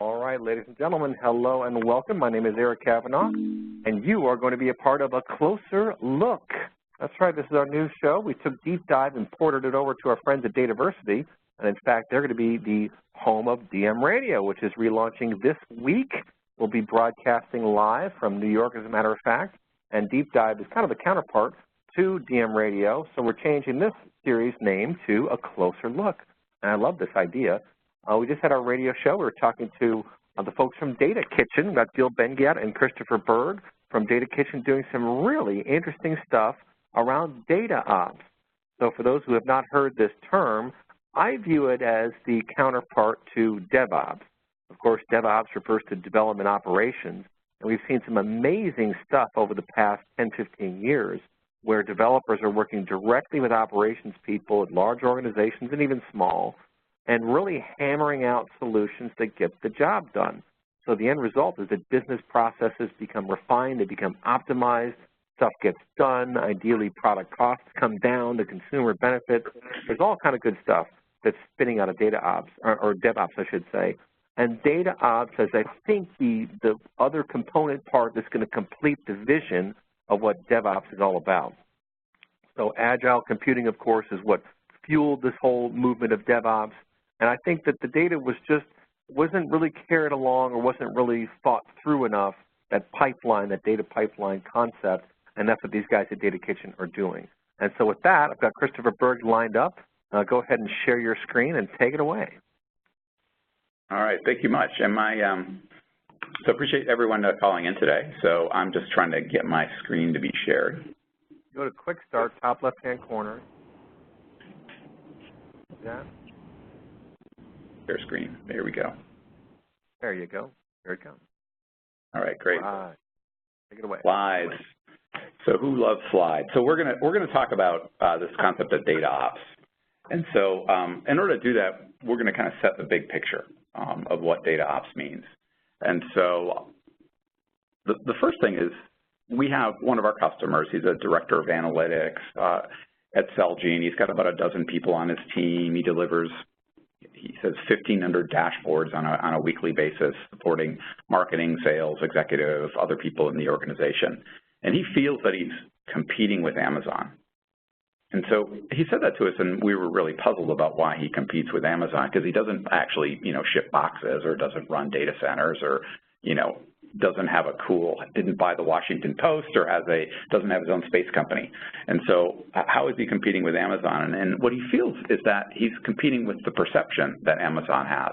All right, ladies and gentlemen, hello and welcome. My name is Eric Cavanaugh, and you are going to be a part of A Closer Look. That's right, this is our new show. We took deep dive and ported it over to our friends at Dataversity, and in fact, they're going to be the home of DM Radio, which is relaunching this week. We'll be broadcasting live from New York, as a matter of fact, and Deep Dive is kind of the counterpart to DM Radio, so we're changing this series name to A Closer Look, and I love this idea. We just had our radio show. We were talking to the folks from DataKitchen. We've got Gil Bengat and Christopher Berg from DataKitchen doing some really interesting stuff around DataOps. So for those who have not heard this term, I view it as the counterpart to DevOps. Of course, DevOps refers to development operations, and we've seen some amazing stuff over the past 10, 15 years where developers are working directly with operations people at large organizations and even small, and really hammering out solutions that get the job done. So the end result is that business processes become refined, they become optimized, stuff gets done, ideally product costs come down, the consumer benefits. There's all kind of good stuff that's spinning out of DataOps, or DevOps, I should say. And DataOps is, I think, the other component part that's going to complete the vision of what DevOps is all about. So agile computing, of course, is what fueled this whole movement of DevOps. And I think that the data wasn't really carried along or wasn't really thought through enough, that pipeline, that data pipeline concept, and that's what these guys at DataKitchen are doing. And so with that, I've got Christopher Berg lined up. Go ahead and share your screen and take it away. All right, thank you much. And so appreciate everyone calling in today. So I'm just trying to get my screen to be shared. Go to Quick Start, top left-hand corner. Yeah. Share screen. There we go. There you go. Here it comes. All right, great. Slides. Take it away. Slides. So who loves slides? So we're gonna talk about this concept of DataOps. And so in order to do that, we're going to kind of set the big picture of what DataOps means. And so the first thing is we have one of our customers. He's a director of analytics at Celgene. He's got about a dozen people on his team. He delivers, he says, 1,500 dashboards on a weekly basis, supporting marketing, sales, executive, other people in the organization. And he feels that he's competing with Amazon. And so he said that to us, and we were really puzzled about why he competes with Amazon, because he doesn't actually, ship boxes, or doesn't run data centers, or, doesn't have didn't buy the Washington Post, or doesn't have his own space company. And so how is he competing with Amazon? And what he feels is that he's competing with the perception that Amazon has,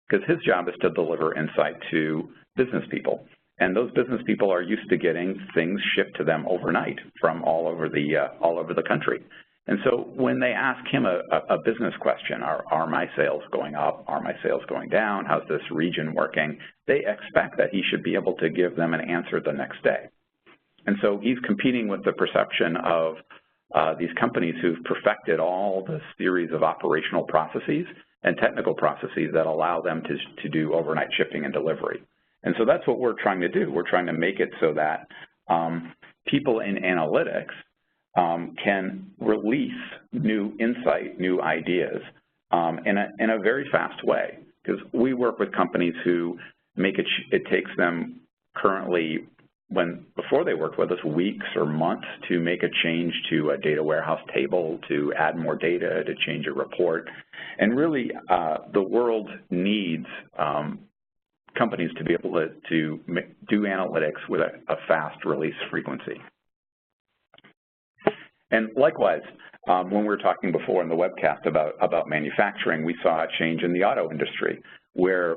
because his job is to deliver insight to business people. And those business people are used to getting things shipped to them overnight from all over the country. And so when they ask him a business question, are my sales going up? Are my sales going down? How's this region working? They expect that he should be able to give them an answer the next day. And so he's competing with the perception of these companies who've perfected all the series of operational processes and technical processes that allow them to do overnight shipping and delivery. And so that's what we're trying to do. We're trying to make it so that people in analytics can release new insight, new ideas in a very fast way. Because we work with companies who it takes them currently, before they worked with us, weeks or months to make a change to a data warehouse table, to add more data, to change a report. And really, the world needs companies to be able to do analytics with a fast release frequency. And likewise, when we were talking before in the webcast about manufacturing, we saw a change in the auto industry where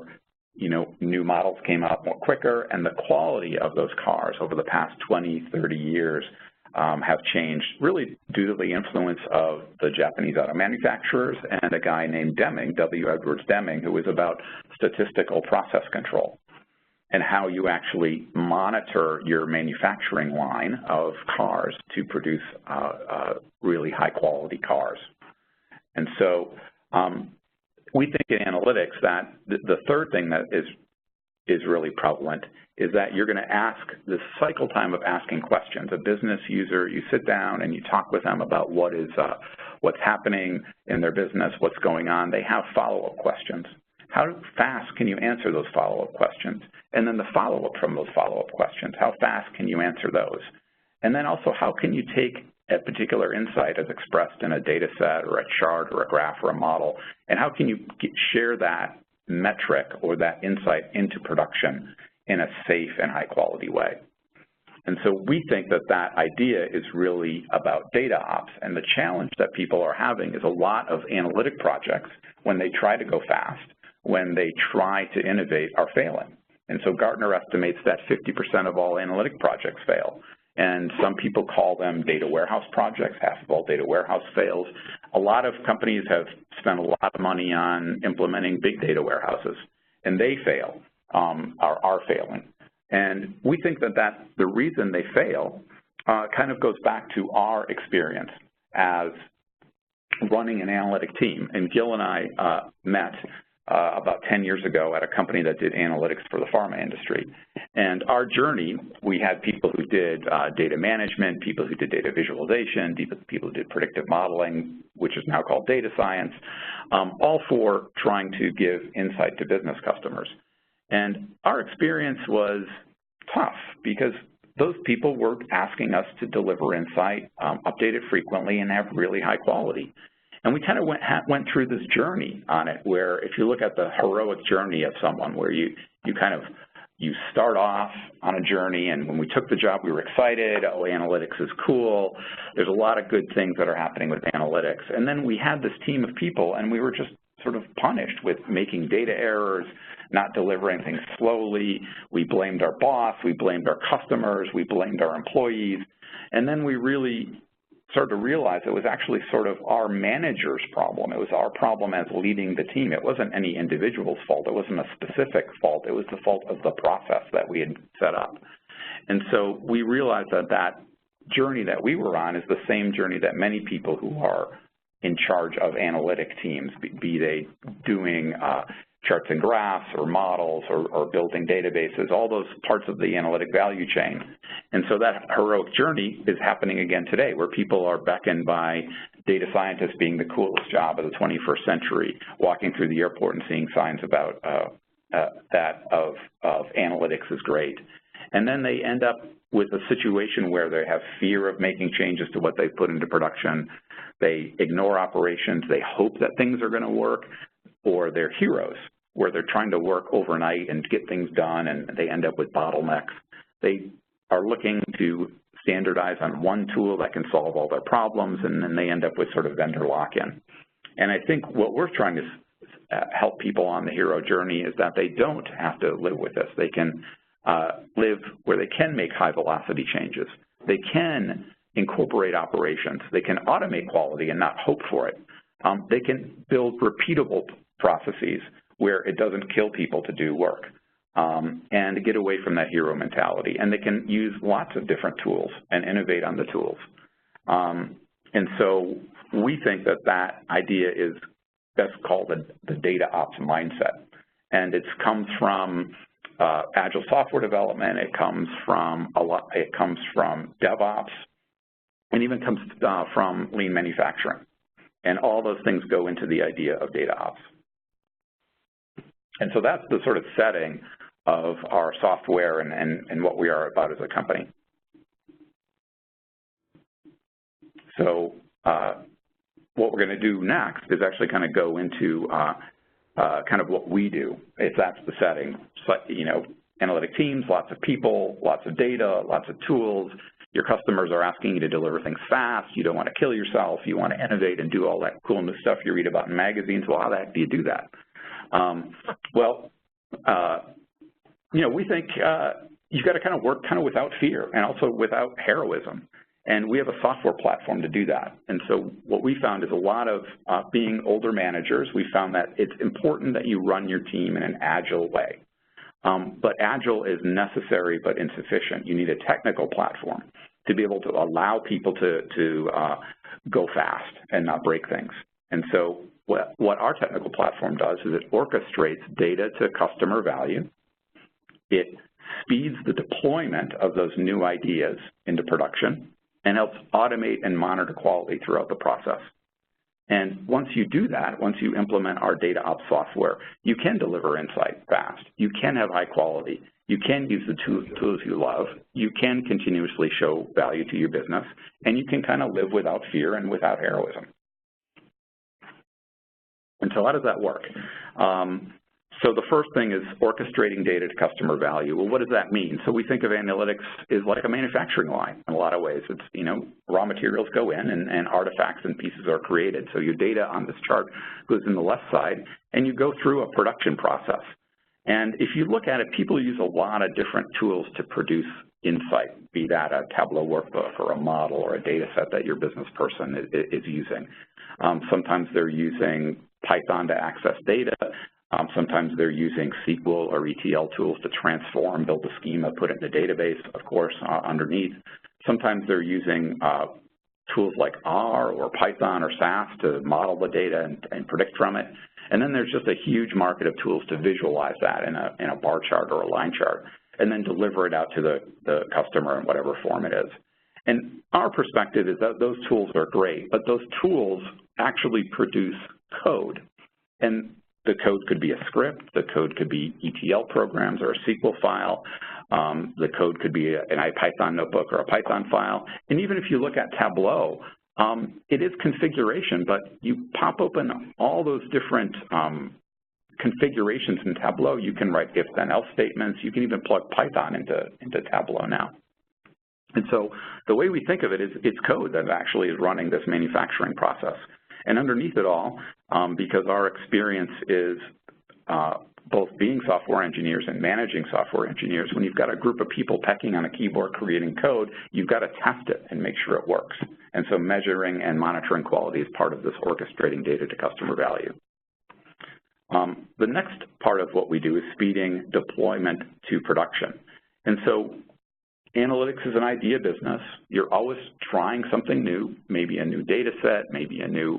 new models came out more quicker, and the quality of those cars over the past 20, 30 years have changed, really due to the influence of the Japanese auto manufacturers and a guy named Deming, W. Edwards Deming, who was about statistical process control and how you actually monitor your manufacturing line of cars to produce really high-quality cars. And so we think in analytics that the third thing that is really prevalent is that you're going to ask the cycle time of asking questions. A business user, you sit down and you talk with them about what's happening in their business, what's going on. They have follow-up questions. how fast can you answer those follow-up questions? And then the follow-up from those follow-up questions, how fast can you answer those? And then also, how can you take a particular insight as expressed in a data set or a chart or a graph or a model, and how can you share that metric or that insight into production in a safe and high-quality way? And so we think that that idea is really about data ops, and the challenge that people are having is a lot of analytic projects, when they try to go fast, when they try to innovate, are failing. And so Gartner estimates that 50% of all analytic projects fail. And some people call them data warehouse projects. Half of all data warehouse fails. A lot of companies have spent a lot of money on implementing big data warehouses, and they fail, are failing. And we think that the reason they fail kind of goes back to our experience as running an analytic team. And Gil and I met about 10 years ago at a company that did analytics for the pharma industry. And our journey, we had people who did data management, people who did data visualization, people who did predictive modeling, which is now called data science, all for trying to give insight to business customers. And our experience was tough because those people were asking us to deliver insight, update it frequently, and have really high quality. And we kind of went through this journey on it where if you look at the heroic journey of someone where you start off on a journey, and when we took the job we were excited, oh, analytics is cool, there's a lot of good things that are happening with analytics. And then we had this team of people and we were just sort of punished with making data errors, not delivering things slowly. We blamed our boss, we blamed our customers, we blamed our employees, and then we really started to realize it was actually sort of our manager's problem. It was our problem as leading the team. It wasn't any individual's fault. It wasn't a specific fault. It was the fault of the process that we had set up. And so we realized that that journey that we were on is the same journey that many people who are in charge of analytic teams, be they doing charts and graphs or models or building databases, all those parts of the analytic value chain. And so that heroic journey is happening again today, where people are beckoned by data scientists being the coolest job of the 21st century, walking through the airport and seeing signs about that of analytics is great. And then they end up with a situation where they have fear of making changes to what they put into production. They ignore operations. They hope that things are going to work. Or they're heroes, where they're trying to work overnight and get things done, and they end up with bottlenecks. They are looking to standardize on one tool that can solve all their problems, and then they end up with sort of vendor lock-in. And I think what we're trying to help people on the hero journey is that they don't have to live with this. They can live where they can make high-velocity changes. They can incorporate operations. They can automate quality and not hope for it. They can build repeatable processes where it doesn't kill people to do work, and get away from that hero mentality. And they can use lots of different tools and innovate on the tools. And so we think that that idea is best called the data ops mindset. And it comes from agile software development. It comes from DevOps, and even comes from lean manufacturing. And all those things go into the idea of data ops. And so that's the sort of setting of our software and what we are about as a company. So what we're going to do next is actually kind of go into kind of what we do, if that's the setting. So, you know, analytic teams, lots of people, lots of data, lots of tools. Your customers are asking you to deliver things fast. You don't want to kill yourself. You want to innovate and do all that cool new stuff you read about in magazines. Well, how the heck do you do that? You know, we think you've got to kind of work kind of without fear and also without heroism. And we have a software platform to do that. And so what we found is a lot of being older managers, we found that it's important that you run your team in an agile way. But agile is necessary but insufficient. You need a technical platform to be able to allow people to go fast and not break things. And so what our technical platform does is it orchestrates data to customer value. It speeds the deployment of those new ideas into production and helps automate and monitor quality throughout the process. And once you do that, once you implement our DataOps software, you can deliver insight fast. You can have high quality. You can use the tools you love. You can continuously show value to your business. And you can kind of live without fear and without heroism. And so how does that work? So the first thing is orchestrating data to customer value. Well, what does that mean? So we think of analytics as like a manufacturing line in a lot of ways. It's, you know, raw materials go in and artifacts and pieces are created. So your data on this chart goes in the left side and you go through a production process. And if you look at it, people use a lot of different tools to produce insight, be that a Tableau workbook or a model or a data set that your business person is using. Sometimes they're using Python to access data. Sometimes they're using SQL or ETL tools to transform, build a schema, put it in the database, of course, underneath. Sometimes they're using tools like R or Python or SAS to model the data and predict from it. And then there's just a huge market of tools to visualize that in a bar chart or a line chart, and then deliver it out to the customer in whatever form it is. And our perspective is that those tools are great, but those tools actually produce code. And the code could be a script, the code could be ETL programs or a SQL file, the code could be an Ipython notebook or a Python file. And even if you look at Tableau, it is configuration, but you pop open all those different configurations in Tableau. You can write if-then-else statements. You can even plug Python into Tableau now. And so the way we think of it is it's code that actually is running this manufacturing process. And underneath it all, because our experience is both being software engineers and managing software engineers, when you've got a group of people pecking on a keyboard creating code, you've got to test it and make sure it works. And so measuring and monitoring quality is part of this orchestrating data to customer value. The next part of what we do is speeding deployment to production. And so analytics is an idea business. You're always trying something new, maybe a new data set, maybe a new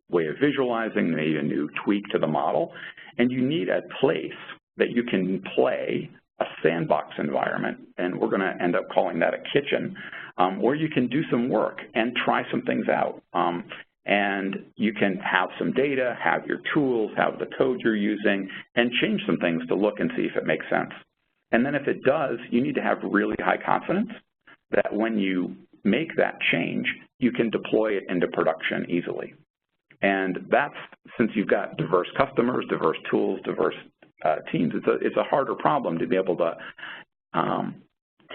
way of visualizing, maybe a new tweak to the model. And you need a place that you can play, a sandbox environment, and we're going to end up calling that a kitchen, where you can do some work and try some things out. And you can have some data, have your tools, have the code you're using, and change some things to look and see if it makes sense. And then if it does, you need to have really high confidence that when you make that change, you can deploy it into production easily. And that's, since you've got diverse customers, diverse tools, diverse teams, it's a harder problem to be able to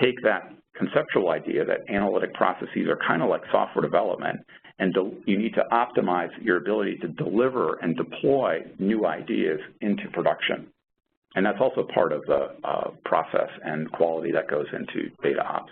take that conceptual idea that analytic processes are kind of like software development, and you need to optimize your ability to deliver and deploy new ideas into production. And that's also part of the process and quality that goes into data ops.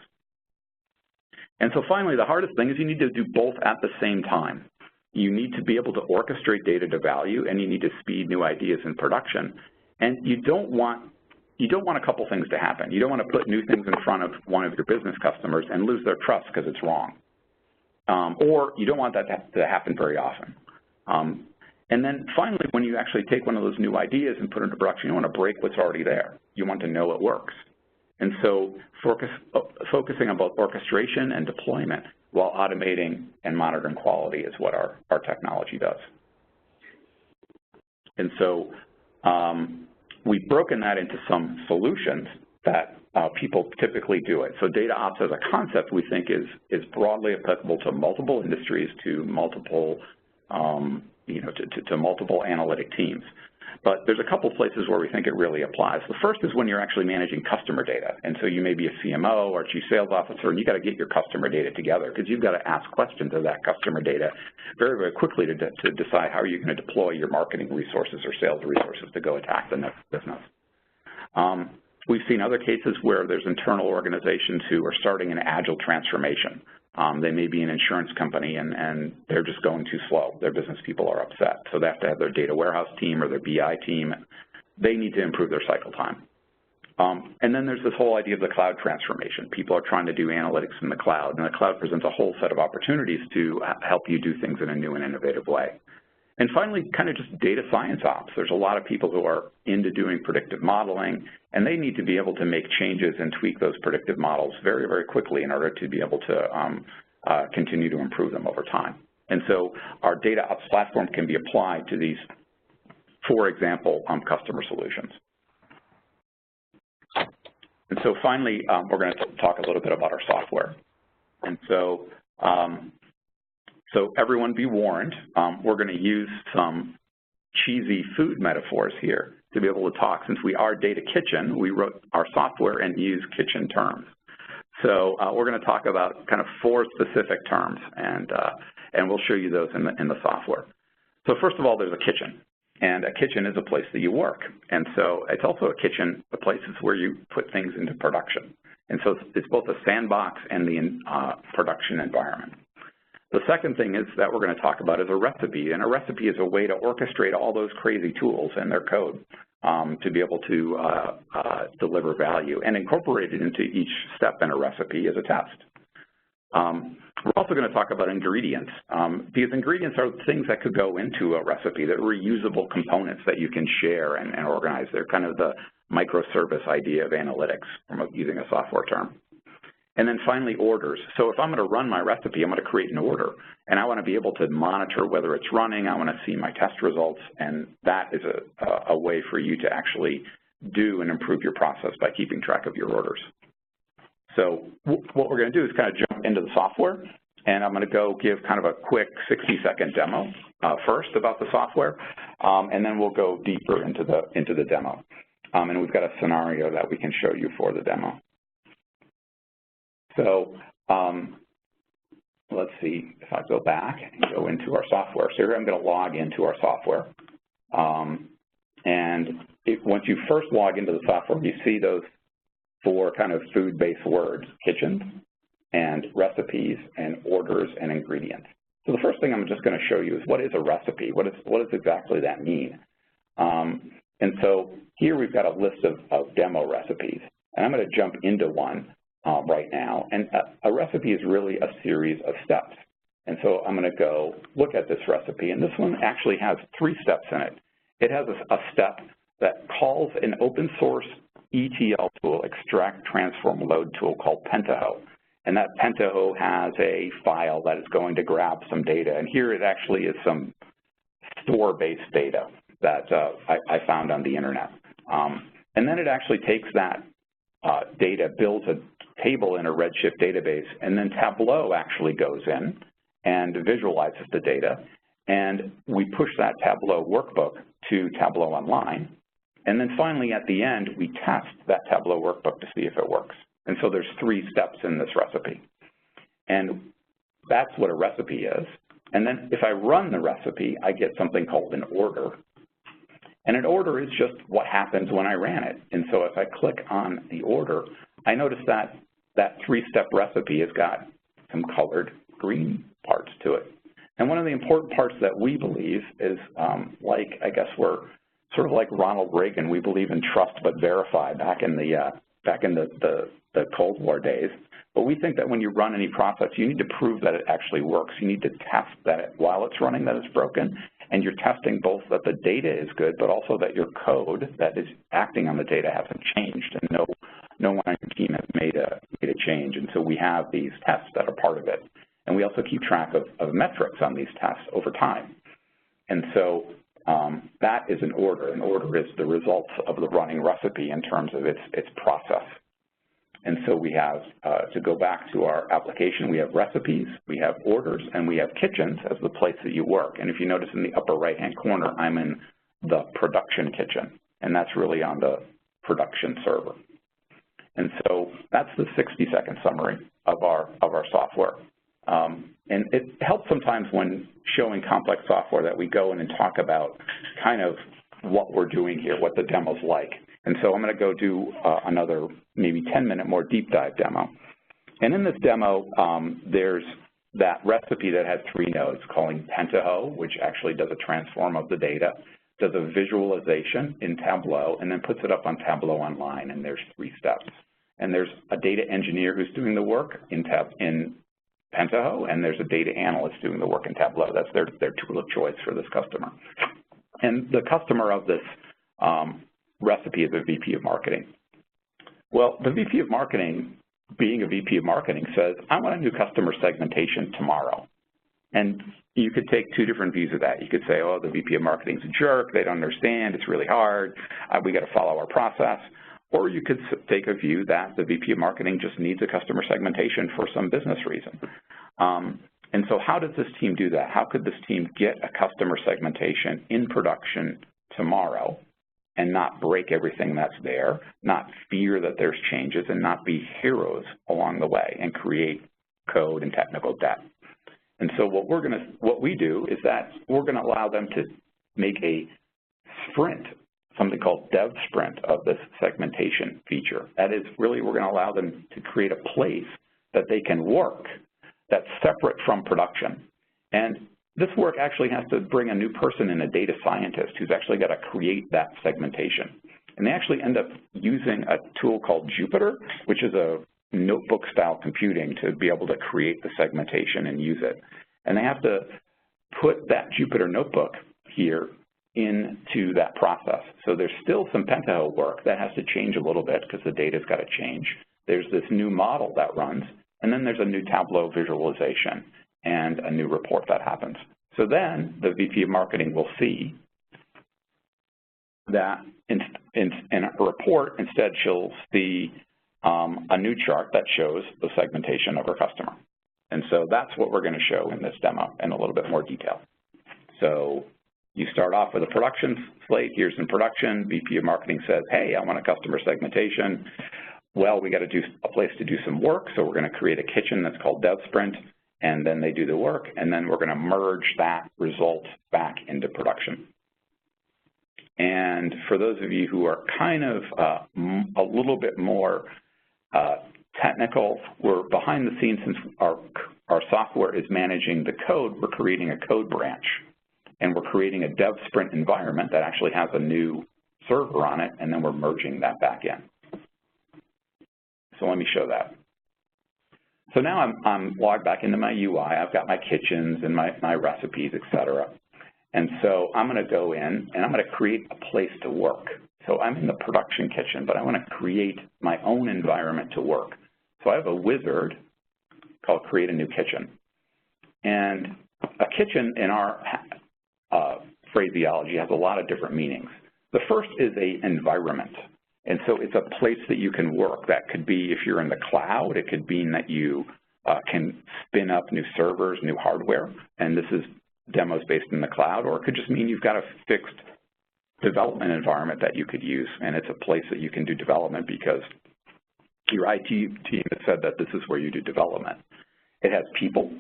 And so finally, the hardest thing is you need to do both at the same time. You need to be able to orchestrate data to value, and you need to speed new ideas in production. And you don't want a couple things to happen. You don't want to put new things in front of one of your business customers and lose their trust because it's wrong. Or you don't want that to happen very often. And then finally, when you actually take one of those new ideas and put it into production, you want to break what's already there. You want to know it works. And so focusing on both orchestration and deployment while automating and monitoring quality is what our technology does. And so we've broken that into some solutions that people typically do it. So data ops as a concept we think is broadly applicable to multiple industries, to multiple to multiple analytic teams. But there's a couple places where we think it really applies. The first is when you're actually managing customer data. And so you may be a CMO or chief sales officer, and you got to get your customer data together because you've got to ask questions of that customer data very, very quickly to decide how you're going to deploy your marketing resources or sales resources to go attack the next business. We've seen other cases where there's internal organizations who are starting an agile transformation. They may be an insurance company and they're just going too slow. Their business people are upset. So they have to have their data warehouse team or their BI team. They need to improve their cycle time. And then there's this whole idea of the cloud transformation. People are trying to do analytics in the cloud, and the cloud presents a whole set of opportunities to help you do things in a new and innovative way. And finally, kind of just data science ops. There's a lot of people who are into doing predictive modeling, and they need to be able to make changes and tweak those predictive models very, very quickly in order to be able to continue to improve them over time. And so our DataOps platform can be applied to these, for example, customer solutions. And so finally, we're going to talk a little bit about our software. And so, so everyone be warned, we're going to use some cheesy food metaphors here to be able to talk. Since we are DataKitchen, we wrote our software and use kitchen terms. So we're going to talk about kind of 4 specific terms, and we'll show you those in the software. So first of all, there's a kitchen, and a kitchen is a place that you work. And so it's also a kitchen, a place where you put things into production. And so it's both a sandbox and the production environment. The second thing is that we're going to talk about is a recipe, and a recipe is a way to orchestrate all those crazy tools in their code to be able to deliver value and incorporate it into each step in a recipe as a test. We're also going to talk about ingredients, because ingredients are things that could go into a recipe. They're reusable components that you can share and organize. They're kind of the microservice idea of analytics, from using a software term. And then finally, orders. So if I'm going to run my recipe, I'm going to create an order, and I want to be able to monitor whether it's running. I want to see my test results, and that is a way for you to actually do and improve your process by keeping track of your orders. So what we're going to do is kind of jump into the software, and I'm going to go give kind of a quick 60-second demo first about the software, and then we'll go deeper into the demo. And we've got a scenario that we can show you for the demo. So let's see if I go back and go into our software. So here I'm going to log into our software. And once you first log into the software, you see those 4 kind of food-based words: kitchens and recipes and orders and ingredients. So the first thing I'm just going to show you is what is a recipe? What does exactly that mean? And so here we've got a list of demo recipes, and I'm going to jump into one right now. And a recipe is really a series of steps. And so I'm going to go look at this recipe, and this one actually has 3 steps in it. It has a step that calls an open source ETL tool, extract, transform, load tool, called Pentaho. And that Pentaho has a file that is going to grab some data. And here it actually is some store-based data that I found on the internet. And then it actually takes that data, builds a table in a Redshift database, and then Tableau actually goes in and visualizes the data. And we push that Tableau workbook to Tableau Online. And then finally, at the end, we test that Tableau workbook to see if it works. And so there's 3 steps in this recipe. And that's what a recipe is. And then if I run the recipe, I get something called an order. And an order is just what happens when I ran it. And so if I click on the order, I notice that that 3-step recipe has got some colored green parts to it. And one of the important parts that we believe is, I guess we're sort of like Ronald Reagan, we believe in trust but verify back in the Cold War days. But we think that when you run any process, you need to prove that it actually works. You need to test that while it's running that it's broken, and you're testing both that the data is good, but also that your code that is acting on the data hasn't changed, and no one on your team has made a change. And so we have these tests that are part of it. And we also keep track of metrics on these tests over time. And so that is an order. An order is the results of the running recipe in terms of its process. And so we have, to go back to our application, we have recipes, we have orders, and we have kitchens as the place that you work. And if you notice in the upper right-hand corner, I'm in the production kitchen, and that's really on the production server. And so that's the 60-second summary of our software. And it helps sometimes when showing complex software that we go in and talk about kind of what we're doing here, what the demo's like. And so I'm going to go do another maybe 10-minute more deep dive demo. And in this demo, there's that recipe that has 3 nodes, calling Pentaho, which actually does a transform of the data, does a visualization in Tableau, and then puts it up on Tableau Online, and there's 3 steps. And there's a data engineer who's doing the work in Pentaho, and there's a data analyst doing the work in Tableau. That's their tool of choice for this customer. And the customer of this recipe is a VP of marketing. Well, the VP of marketing, being a VP of marketing, says, I want to do customer segmentation tomorrow. And you could take two different views of that. You could say, oh, the VP of Marketing's a jerk, they don't understand, it's really hard, we got to follow our process. Or you could take a view that the VP of Marketing just needs a customer segmentation for some business reason. And so how does this team do that? How could this team get a customer segmentation in production tomorrow and not break everything that's there, not fear that there's changes, and not be heroes along the way and create code and technical debt? And so what we do is that we're going to allow them to make a sprint, something called dev sprint of this segmentation feature. That is really, we're going to allow them to create a place that they can work that's separate from production. And this work actually has to bring a new person in, a data scientist, who's actually got to create that segmentation. And they actually end up using a tool called Jupyter, which is a notebook-style computing to be able to create the segmentation and use it. And they have to put that Jupyter notebook here into that process. So there's still some Pentaho work that has to change a little bit because the data's got to change. There's this new model that runs, and then there's a new Tableau visualization and a new report that happens. So then the VP of Marketing will see that in a report, instead she'll see a new chart that shows the segmentation of her customer. And so that's what we're going to show in this demo in a little bit more detail. So you start off with a production slate. Here's in production. VP of Marketing says, hey, I want a customer segmentation. Well, we got to do a place to do some work, so we're going to create a kitchen that's called Dev Sprint, and then they do the work, and then we're going to merge that result back into production. And for those of you who are kind of a little bit more technical, we're behind the scenes. Since our software is managing the code, we're creating a code branch, and we're creating a Dev Sprint environment that actually has a new server on it, and then we're merging that back in. So let me show that. So now I'm logged back into my UI. I've got my kitchens and my recipes, et cetera. And so I'm going to go in and I'm going to create a place to work. So I'm in the production kitchen, but I want to create my own environment to work. So I have a wizard called Create a New Kitchen. And a kitchen in our phraseology has a lot of different meanings. The first is an environment. And so it's a place that you can work. That could be, if you're in the cloud, it could mean that you can spin up new servers, new hardware, and this is demos based in the cloud, or it could just mean you've got a fixed development environment that you could use, and it's a place that you can do development because your IT team has said that this is where you do development. It has people.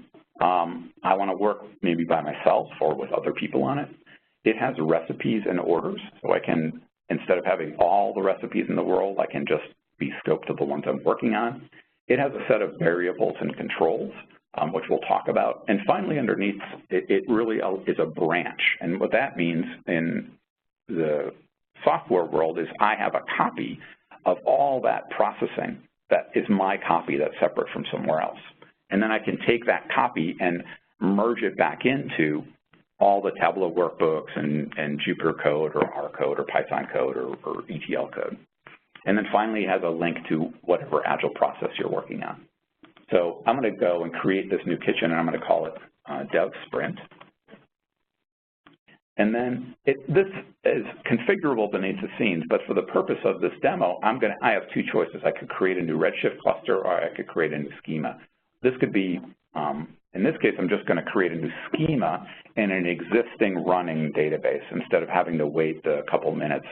I want to work maybe by myself or with other people on it. It has recipes and orders, so I can, instead of having all the recipes in the world, I can just be scoped to the ones I'm working on. It has a set of variables and controls, which we'll talk about. And finally, underneath, it really is a branch. And what that means in the software world is I have a copy of all that processing that is my copy that's separate from somewhere else. And then I can take that copy and merge it back into all the Tableau workbooks and Jupyter code or R code or Python code or ETL code. And then finally it has a link to whatever agile process you're working on. So I'm going to go and create this new kitchen, and I'm going to call it Dev Sprint. And then this is configurable beneath the scenes, but for the purpose of this demo, I have two choices. I could create a new Redshift cluster, or I could create a new schema. This could be, in this case, I'm just going to create a new schema in an existing running database instead of having to wait a couple minutes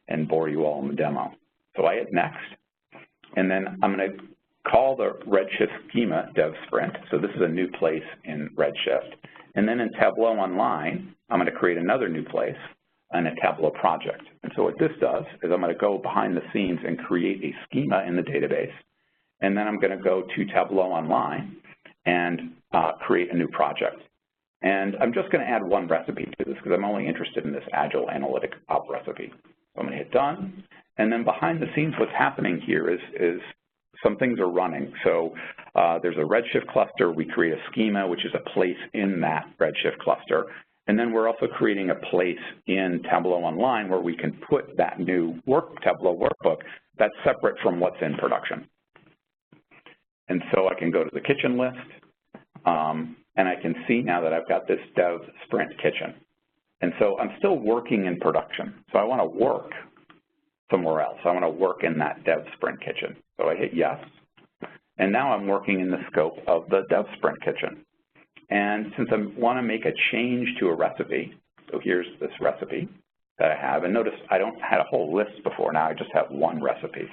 and bore you all in the demo. So I hit next, and then I'm going to call the Redshift schema Dev Sprint. So this is a new place in Redshift. And then in Tableau Online, I'm going to create another new place and a Tableau project. And so what this does is I'm going to go behind the scenes and create a schema in the database. And then I'm going to go to Tableau Online and create a new project. And I'm just going to add one recipe to this because I'm only interested in this Agile Analytic Op recipe. So I'm going to hit Done. And then behind the scenes, what's happening here is some things are running. So there's a Redshift cluster. We create a schema, which is a place in that Redshift cluster. And then we're also creating a place in Tableau Online where we can put that new Tableau workbook that's separate from what's in production. And so I can go to the kitchen list, and and I can see now that I've got this dev sprint kitchen. And so I'm still working in production. So I want to work somewhere else. I want to work in that dev sprint kitchen. So I hit yes. And now I'm working in the scope of the dev sprint kitchen. And since I want to make a change to a recipe, so here's this recipe that I have. And notice I don't have a whole list before. Now I just have one recipe.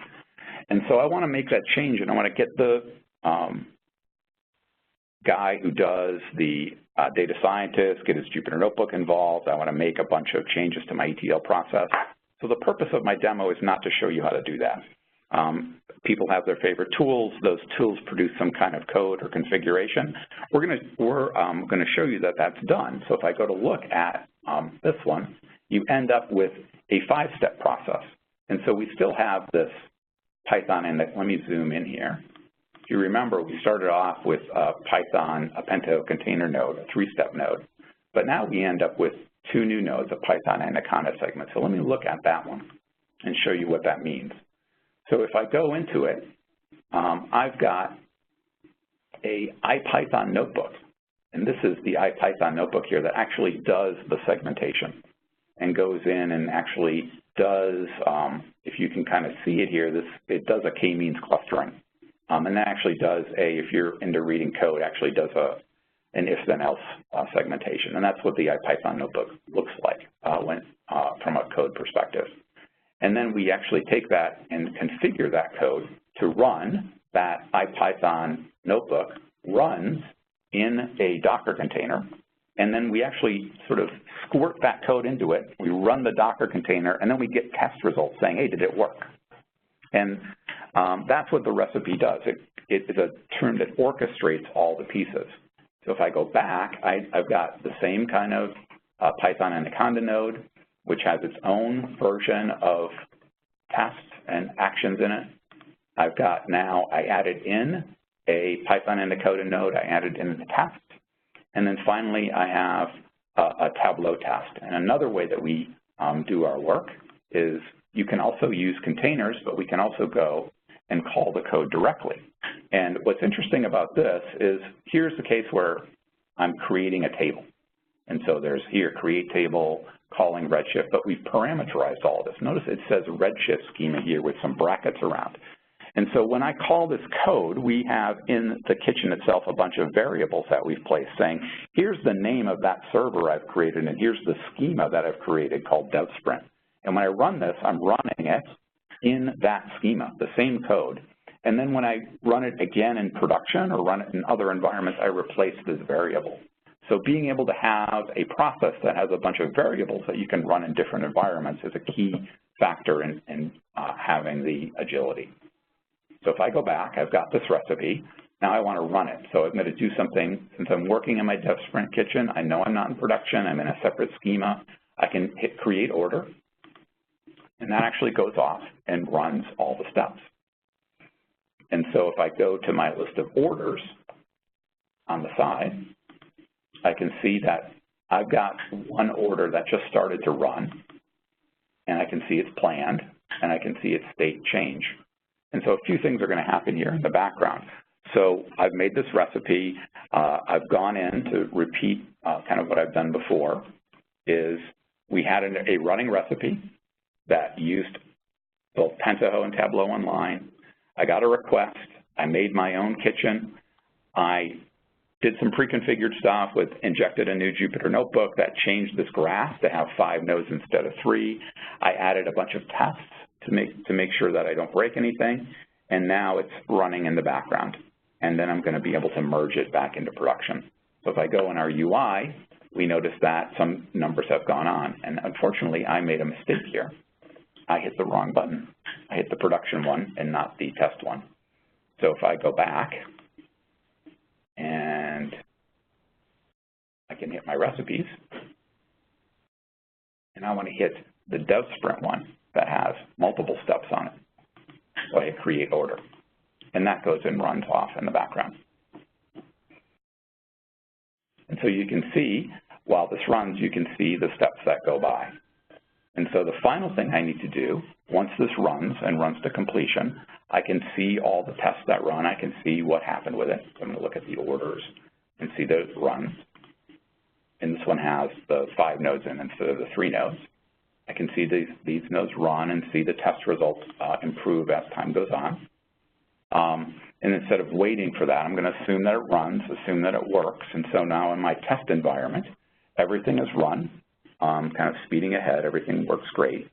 And so I want to make that change, and I want to get the guy who does the data scientist, get his Jupyter Notebook involved. I want to make a bunch of changes to my ETL process. So the purpose of my demo is not to show you how to do that. People have their favorite tools. Those tools produce some kind of code or configuration. We're going to show you that that's done. So if I go to look at this one, you end up with a 5-step process. And so we still have this Python index. Let me zoom in here. If you remember, we started off with Python, a Pinto container node, a 3-step node. But now we end up with 2 new nodes, a Python Anaconda segment. So let me look at that one and show you what that means. So if I go into it, I've got a Ipython notebook. And this is the Ipython notebook here that actually does the segmentation and goes in and actually does, if you can kind of see it here, it does a k-means clustering. And that actually does if you're into reading code, actually does an if-then-else segmentation. And that's what the Ipython notebook looks like from a code perspective. And then we actually take that and configure that code to run. That Ipython notebook runs in a Docker container, and then we actually sort of squirt that code into it. We run the Docker container, and then we get test results saying, hey, did it work? And that's what the recipe does. It is a term that orchestrates all the pieces. So if I go back, I've got the same kind of Python Anaconda node, which has its own version of tests and actions in it. I've got now, I added in a Python Anaconda node, I added in the test, and then finally I have a Tableau test. And another way that we do our work is you can also use containers, but we can also go and call the code directly. And what's interesting about this is here's the case where I'm creating a table. And so there's here, create table, calling Redshift, but we've parameterized all of this. Notice it says Redshift schema here with some brackets around. And so when I call this code, we have in the kitchen itself a bunch of variables that we've placed saying, here's the name of that server I've created, and here's the schema that I've created called DevSprint. And when I run this, I'm running it in that schema, the same code. And then when I run it again in production or run it in other environments, I replace this variable. So being able to have a process that has a bunch of variables that you can run in different environments is a key factor in having the agility. So if I go back, I've got this recipe. Now I want to run it. So I'm going to do something. Since I'm working in my dev sprint kitchen, I know I'm not in production. I'm in a separate schema. I can hit create order, and that actually goes off and runs all the steps. And so if I go to my list of orders on the side, I can see that I've got one order that just started to run, and I can see it's planned, and I can see its state change. And so a few things are going to happen here in the background. So I've made this recipe. I've gone in to repeat kind of what I've done before, is we had a running recipe that used both Pentaho and Tableau Online. I got a request. I made my own kitchen. I did some pre-configured stuff with injected a new Jupyter Notebook that changed this graph to have 5 nodes instead of 3. I added a bunch of tests to make sure that I don't break anything, and now it's running in the background. And then I'm going to be able to merge it back into production. So if I go in our UI, we notice that some numbers have gone on, and unfortunately I made a mistake here. I hit the wrong button. I hit the production one and not the test one. So if I go back, and I can hit my recipes, and I want to hit the dev sprint one that has multiple steps on it. So I hit create order, and that goes and runs off in the background. And so you can see, while this runs, you can see the steps that go by. And so the final thing I need to do, once this runs and runs to completion, I can see all the tests that run. I can see what happened with it. So I'm going to look at the orders and see those runs. And this one has the 5 nodes in instead of the 3 nodes. I can see these nodes run and see the test results improve as time goes on. And instead of waiting for that, I'm going to assume that it runs, assume that it works. And so now in my test environment, everything is run, kind of speeding ahead, everything works great.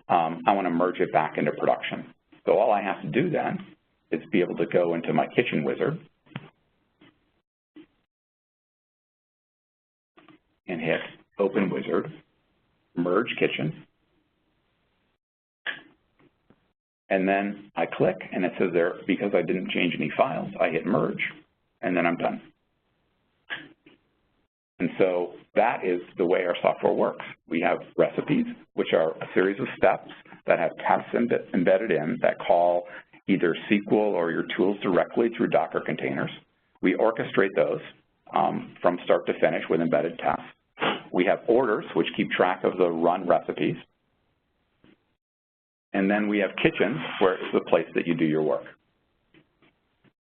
I want to merge it back into production. So all I have to do then is be able to go into my kitchen wizard and hit Open Wizard, Merge Kitchen, and then I click, and it says there, because I didn't change any files, I hit Merge, and then I'm done. And so that is the way our software works. We have recipes, which are a series of steps that have tests embedded in that call either SQL or your tools directly through Docker containers. We orchestrate those from start to finish with embedded tests. We have orders, which keep track of the run recipes. And then we have kitchens, where it's the place that you do your work.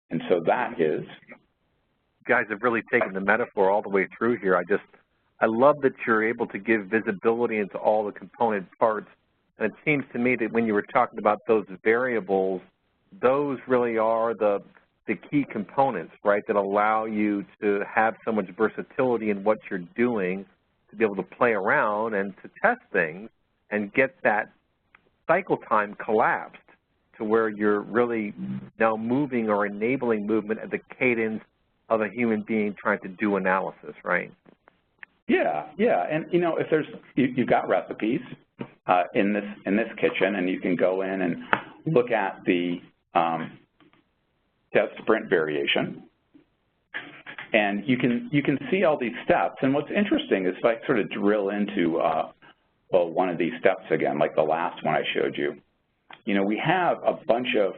And so that is... You guys have really taken the metaphor all the way through here. I love that you're able to give visibility into all the component parts. And it seems to me that when you were talking about those variables, those really are the key components, right, that allow you to have so much versatility in what you're doing, to be able to play around and to test things and get that cycle time collapsed to where you're really now moving or enabling movement at the cadence of a human being trying to do analysis, right? Yeah, and you know, if there's you've got recipes in this kitchen, and you can go in and look at the test sprint variation, and you can see all these steps. And what's interesting is if I sort of drill into one of these steps again, like the last one I showed you, you know, we have a bunch of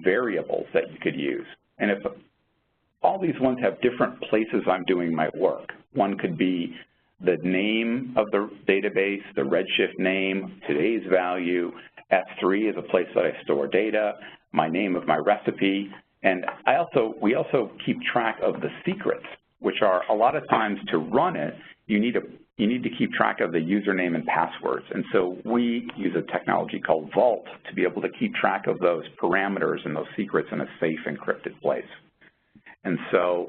variables that you could use, and if all these ones have different places I'm doing my work. One could be the name of the database, the Redshift name, today's value. S3 is a place that I store data, my name of my recipe, and we also keep track of the secrets, which are a lot of times to run it, you need to keep track of the username and passwords. And so we use a technology called Vault to be able to keep track of those parameters and those secrets in a safe encrypted place. And so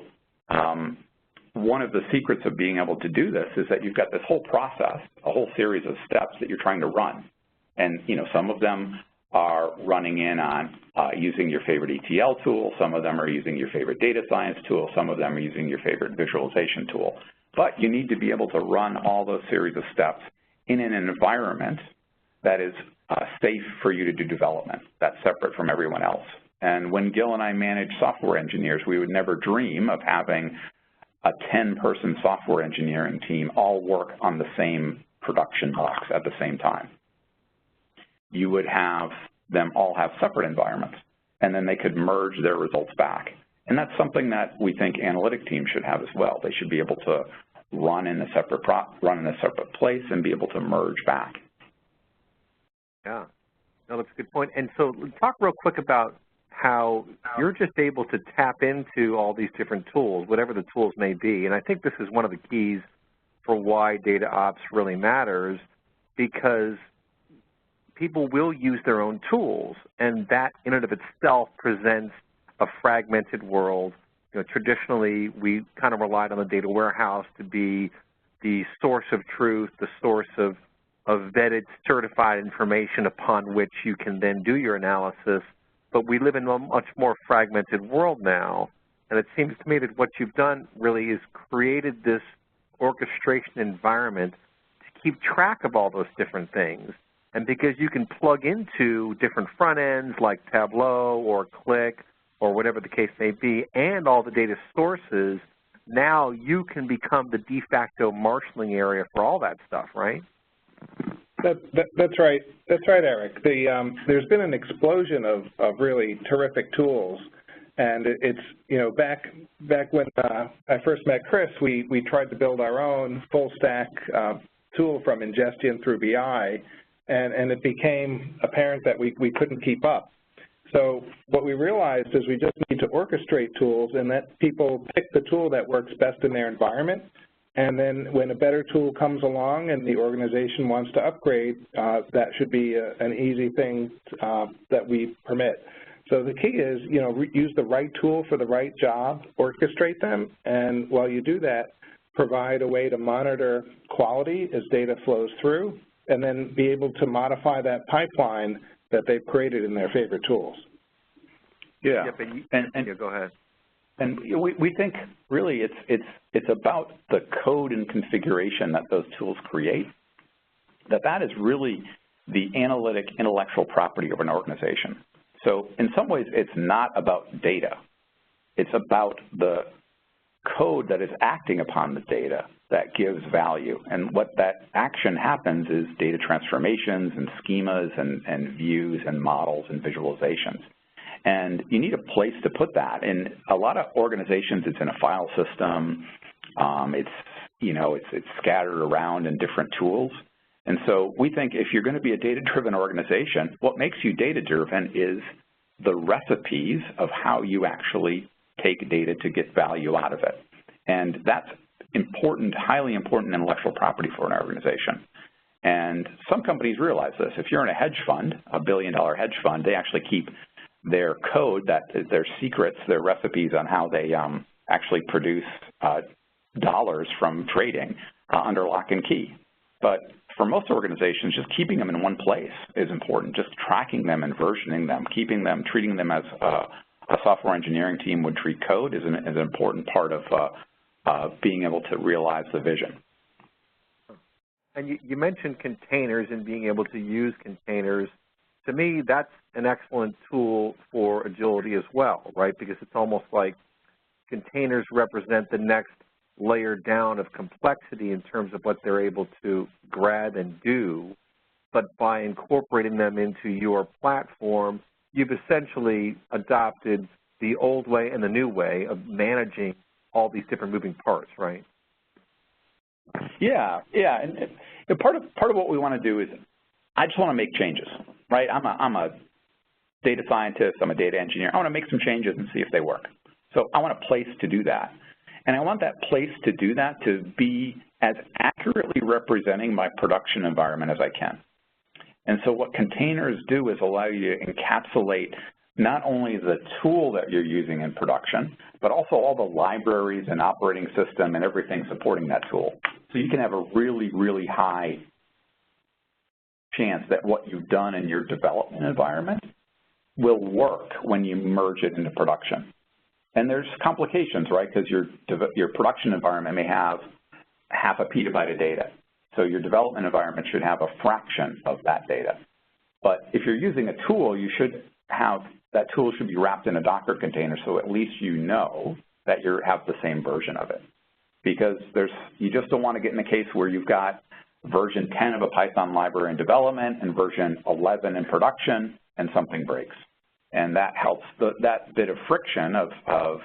one of the secrets of being able to do this is that you've got this whole process, a whole series of steps that you're trying to run. And, you know, some of them are running in on using your favorite ETL tool, some of them are using your favorite data science tool, some of them are using your favorite visualization tool. But you need to be able to run all those series of steps in an environment that is safe for you to do development, that's separate from everyone else. And when Gil and I manage software engineers, we would never dream of having a 10-person software engineering team all work on the same production box at the same time. You would have them all have separate environments, and then they could merge their results back. And that's something that we think analytic teams should have as well. They should be able to run in a separate place and be able to merge back. Yeah, no, that's a good point. And so talk real quick about how you're just able to tap into all these different tools, whatever the tools may be. And I think this is one of the keys for why data ops really matters, because people will use their own tools, and that in and of itself presents a fragmented world. You know, traditionally, we kind of relied on the data warehouse to be the source of truth, the source of vetted, certified information upon which you can then do your analysis. But we live in a much more fragmented world now, and it seems to me that what you've done really is created this orchestration environment to keep track of all those different things. And because you can plug into different front ends like Tableau or Click or whatever the case may be, and all the data sources, now you can become the de facto marshaling area for all that stuff, right? That's right. That's right, Eric. There's been an explosion of really terrific tools, and it's, you know, back when I first met Chris, we tried to build our own full stack tool from ingestion through BI, and it became apparent that we couldn't keep up. So what we realized is we just need to orchestrate tools and let people pick the tool that works best in their environment. And then when a better tool comes along and the organization wants to upgrade, that should be an easy thing that we permit. So the key is, use the right tool for the right job, orchestrate them, and while you do that, provide a way to monitor quality as data flows through, and then be able to modify that pipeline that they've created in their favorite tools. Yeah, and go ahead. And we think really it's about the code and configuration that those tools create, that is really the analytic intellectual property of an organization. So in some ways it's not about data. It's about the code that is acting upon the data that gives value. And what that action happens is data transformations and schemas and views and models and visualizations. And you need a place to put that. In a lot of organizations, it's in a file system. It's scattered around in different tools. And so we think if you're going to be a data-driven organization, what makes you data-driven is the recipes of how you actually take data to get value out of it. And that's important, highly important intellectual property for an organization. And some companies realize this. If you're in a hedge fund, a billion-dollar hedge fund, they actually keep their code, their secrets, their recipes on how they actually produce dollars from trading under lock and key. But for most organizations, just keeping them in one place is important. Just tracking them and versioning them, keeping them, treating them as a software engineering team would treat code is an important part of being able to realize the vision. And you mentioned containers and being able to use containers. To me, that's an excellent tool for agility as well, right? Because it's almost like containers represent the next layer down of complexity in terms of what they're able to grab and do. But by incorporating them into your platform, you've essentially adopted the old way and the new way of managing all these different moving parts, right? Yeah. And part of what we want to do is I just want to make changes, right? I'm a data scientist, I'm a data engineer. I want to make some changes and see if they work. So I want a place to do that. And I want that place to do that to be as accurately representing my production environment as I can. And so what containers do is allow you to encapsulate not only the tool that you're using in production, but also all the libraries and operating system and everything supporting that tool. So you can have a really, really high chance that what you've done in your development environment will work when you merge it into production. And there's complications, right? Because your production environment may have half a petabyte of data. So your development environment should have a fraction of that data. But if you're using a tool, you should have, that tool should be wrapped in a Docker container so at least you know that you have the same version of it. Because you just don't want to get in a case where you've got version 10 of a Python library in development and version 11 in production and something breaks. And that helps, that bit of friction of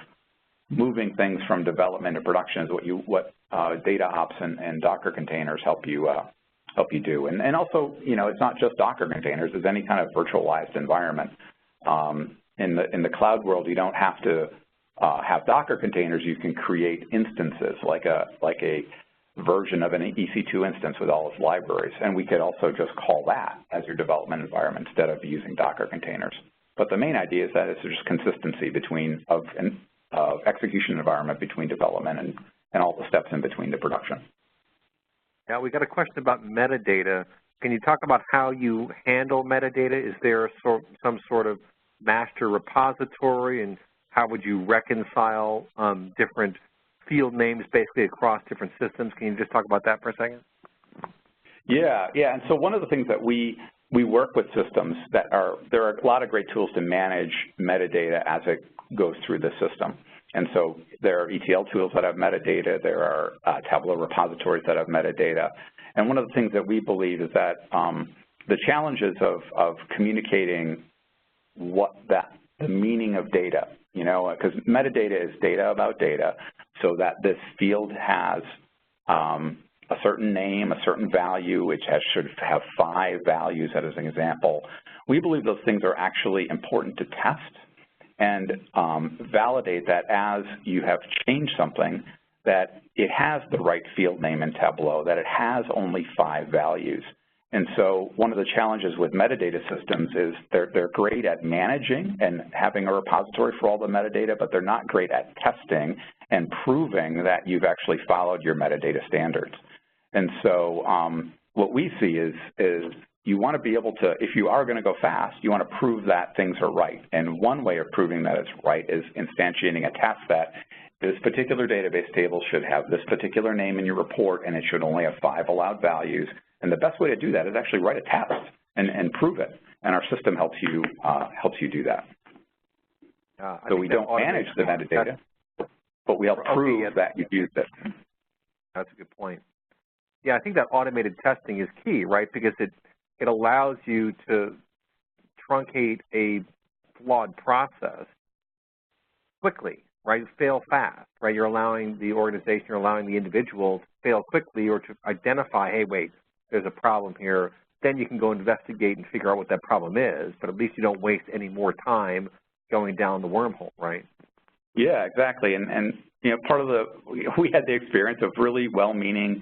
moving things from development to production is what DataOps and Docker containers help you do. And also, it's not just Docker containers, it's any kind of virtualized environment. In the cloud world, you don't have to have Docker containers. You can create instances like a version of an EC2 instance with all its libraries. And we could also just call that as your development environment instead of using Docker containers. But the main idea is that it's just consistency between execution environment between development and all the steps in between the production. Now, we got a question about metadata. Can you talk about how you handle metadata? Is there some sort of master repository, and how would you reconcile different field names basically across different systems? Can you just talk about that for a second? Yeah, and so one of the things that we work with systems there are a lot of great tools to manage metadata as it goes through the system. And so there are ETL tools that have metadata, there are Tableau repositories that have metadata. And one of the things that we believe is that the challenges of communicating the meaning of data, because metadata is data about data, so that this field has a certain name, a certain value, which should have 5 values as an example. We believe those things are actually important to test and validate that as you have changed something, that it has the right field name in Tableau, that it has only 5 values. And so one of the challenges with metadata systems is they're great at managing and having a repository for all the metadata, but they're not great at testing and proving that you've actually followed your metadata standards. And so what we see is you want to be able to, if you are going to go fast, you want to prove that things are right. And one way of proving that it's right is instantiating a test that this particular database table should have this particular name in your report, and it should only have 5 allowed values. And the best way to do that is actually write a test and prove it. And our system helps you do that. So we don't manage the metadata, but we help prove that you've used it. That's a good point. Yeah, I think that automated testing is key, right? Because it allows you to truncate a flawed process quickly, right? Fail fast, right? You're allowing the organization, you're allowing the individual to fail quickly or to identify, hey, wait, there's a problem here. Then you can go investigate and figure out what that problem is, but at least you don't waste any more time going down the wormhole, right? Yeah, exactly. And you know, part of we had the experience of really well-meaning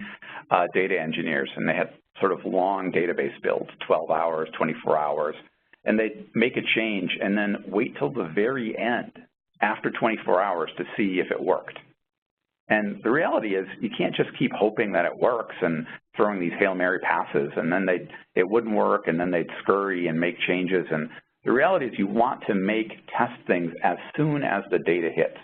data engineers, and they had sort of long database builds, 12 hours, 24 hours, and they'd make a change and then wait till the very end, after 24 hours, to see if it worked. And the reality is you can't just keep hoping that it works and throwing these Hail Mary passes, and then it wouldn't work, and then they'd scurry and make changes. And the reality is you want to test things as soon as the data hits.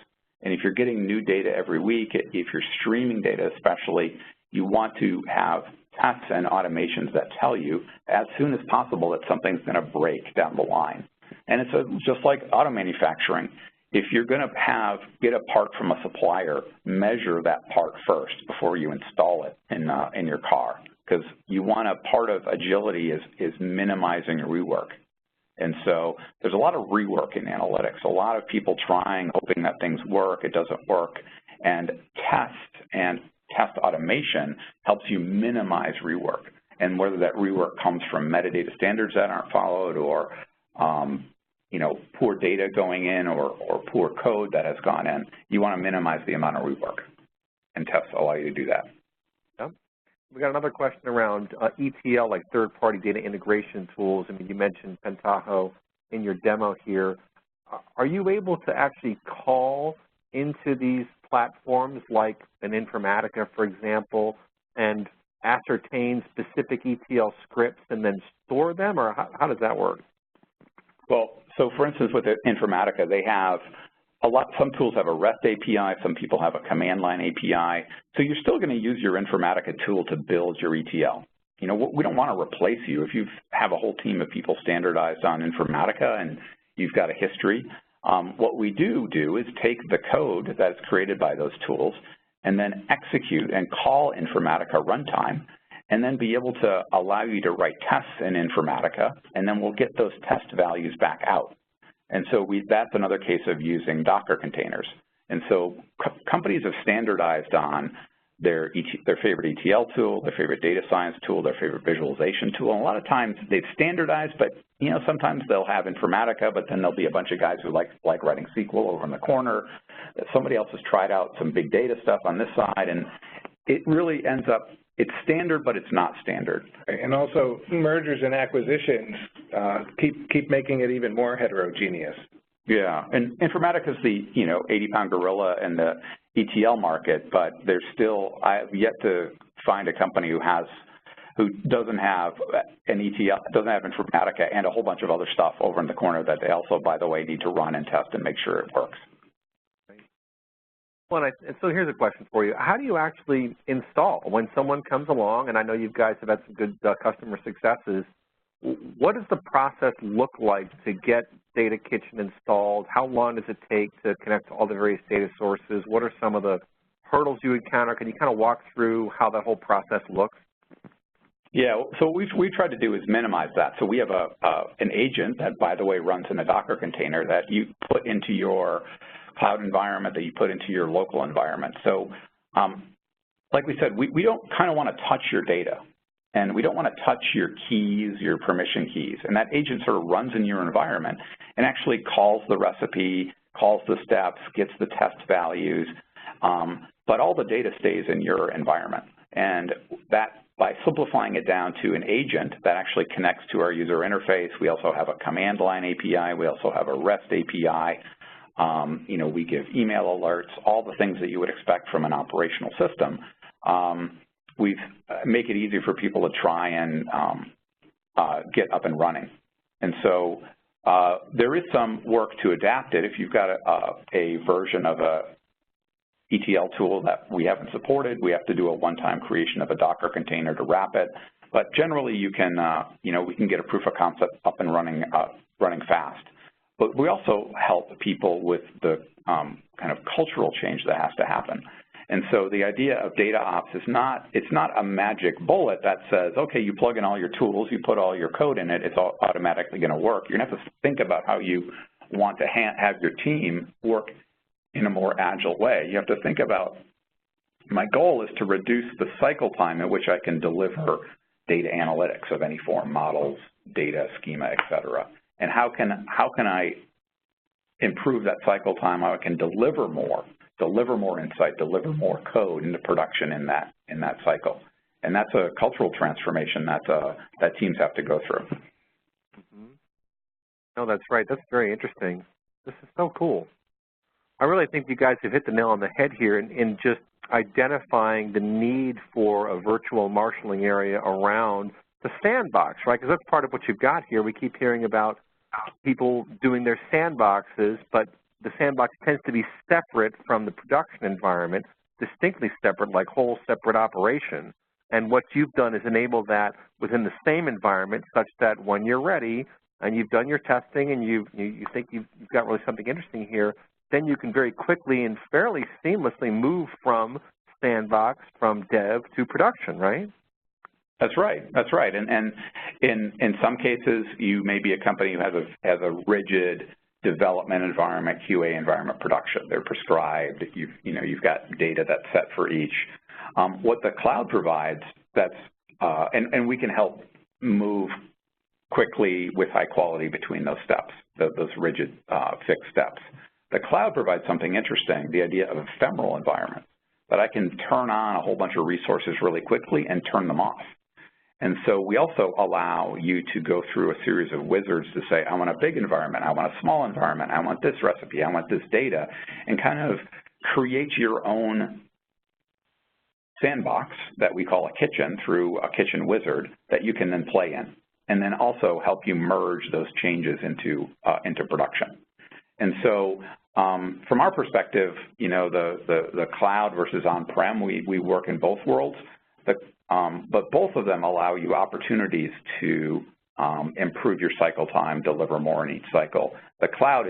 And if you're getting new data every week, if you're streaming data especially, you want to have tests and automations that tell you as soon as possible that something's going to break down the line. And it's just like auto manufacturing. If you're going to get a part from a supplier, measure that part first before you install it in your car, because you want part of agility is minimizing rework. And so there's a lot of rework in analytics, a lot of people trying, hoping that things work, it doesn't work, and test automation helps you minimize rework. And whether that rework comes from metadata standards that aren't followed or you know, poor data going in or poor code that has gone in, you want to minimize the amount of rework, and tests allow you to do that. Yep. We got another question around ETL, like third-party data integration tools. I mean, you mentioned Pentaho in your demo here. Are you able to actually call into these platforms like an Informatica, for example, and ascertain specific ETL scripts and then store them, or how does that work? Well, so for instance, with Informatica, they have some tools have a REST API, some people have a command line API. So you're still going to use your Informatica tool to build your ETL. You know, we don't want to replace you. If you have a whole team of people standardized on Informatica and you've got a history, what we do is take the code that's created by those tools and then execute and call Informatica runtime, and then be able to allow you to write tests in Informatica, and then we'll get those test values back out. And so that's another case of using Docker containers. And so companies have standardized on their favorite ETL tool, their favorite data science tool, their favorite visualization tool. And a lot of times they've standardized, but you know, sometimes they'll have Informatica, but then there'll be a bunch of guys who like writing SQL over in the corner. Somebody else has tried out some big data stuff on this side, and it really ends up, it's standard, but it's not standard. And also, mergers and acquisitions keep making it even more heterogeneous. Yeah, and Informatica is the 80-pound gorilla in the ETL market, but there's still, I've yet to find a company who doesn't have an ETL, doesn't have Informatica and a whole bunch of other stuff over in the corner that they also, by the way, need to run and test and make sure it works. Well, and so here's a question for you. How do you actually install when someone comes along, and I know you guys have had some good customer successes, what does the process look like to get DataKitchen installed? How long does it take to connect to all the various data sources? What are some of the hurdles you encounter? Can you kind of walk through how that whole process looks? Yeah, so what we've tried to do is minimize that. So we have an agent that, by the way, runs in a Docker container that you put into your cloud environment, that you put into your local environment. So like we said, we don't kind of want to touch your data. And we don't want to touch your keys, your permission keys. And that agent sort of runs in your environment and actually calls the recipe, calls the steps, gets the test values, but all the data stays in your environment. And that, by simplifying it down to an agent that actually connects to our user interface, we also have a command line API, we also have a REST API, we give email alerts, all the things that you would expect from an operational system. We make it easy for people to try and get up and running. And so there is some work to adapt it. If you've got a version of a ETL tool that we haven't supported, we have to do a one-time creation of a Docker container to wrap it. But generally, you can, we can get a proof of concept up and running fast. But we also help people with the kind of cultural change that has to happen. And so the idea of DataOps is it's not a magic bullet that says, okay, you plug in all your tools, you put all your code in it, it's all automatically going to work. You're going to have to think about how you want to have your team work in a more agile way. You have to think about, my goal is to reduce the cycle time at which I can deliver data analytics of any form, models, data, schema, et cetera. And how can I improve that cycle time, how I can deliver more insight, deliver more code into production in that cycle. And that's a cultural transformation that teams have to go through. Mm-hmm. No, that's right. That's very interesting. This is so cool. I really think you guys have hit the nail on the head here in just identifying the need for a virtual marshaling area around the sandbox, right? Because that's part of what you've got here. We keep hearing about people doing their sandboxes, but the sandbox tends to be separate from the production environment, distinctly separate, like whole separate operation. And what you've done is enable that within the same environment such that when you're ready and you've done your testing and you think you've got really something interesting here, then you can very quickly and fairly seamlessly move from sandbox, from dev to production, right? That's right. That's right. And in some cases, you may be a company who has a rigid development environment, QA environment, production. They're prescribed. You've got data that's set for each. What the cloud provides, and we can help move quickly with high quality between those steps, those rigid fixed steps. The cloud provides something interesting, the idea of ephemeral environment, that I can turn on a whole bunch of resources really quickly and turn them off. And so we also allow you to go through a series of wizards to say, I want a big environment, I want a small environment, I want this recipe, I want this data, and kind of create your own sandbox that we call a kitchen through a kitchen wizard that you can then play in, and then also help you merge those changes into production. And so from our perspective, the cloud versus on-prem, we work in both worlds. But both of them allow you opportunities to improve your cycle time, deliver more in each cycle. The cloud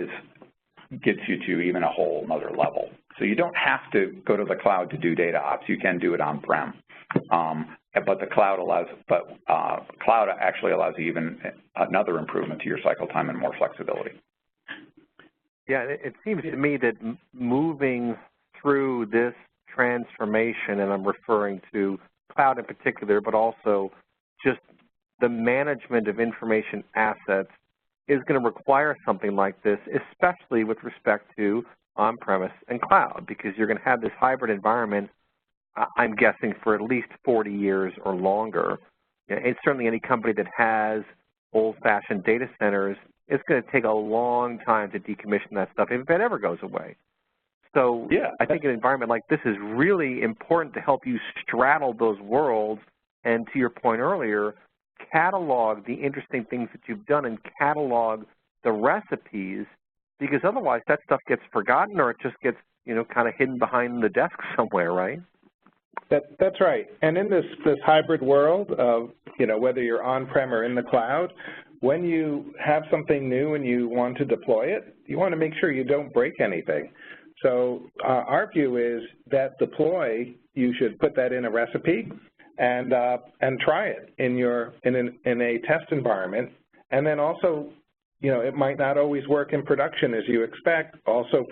gets you to even a whole other level. So you don't have to go to the cloud to do DataOps. You can do it on-prem. But the cloud cloud actually allows you even another improvement to your cycle time and more flexibility. Yeah, it seems to me that moving through this transformation, and I'm referring to cloud in particular, but also just the management of information assets, is going to require something like this, especially with respect to on-premise and cloud, because you're going to have this hybrid environment, I'm guessing, for at least 40 years or longer. And certainly any company that has old-fashioned data centers, it's going to take a long time to decommission that stuff if it ever goes away. So yeah, I think an environment like this is really important to help you straddle those worlds and, to your point earlier, catalog the interesting things that you've done and catalog the recipes, because otherwise that stuff gets forgotten or it just gets, kind of hidden behind the desk somewhere, right? That's right. And in this hybrid world of, whether you're on-prem or in the cloud, when you have something new and you want to deploy it, you want to make sure you don't break anything. So our view is that deploy, you should put that in a recipe and try it in a test environment. And then also, it might not always work in production as you expect. Also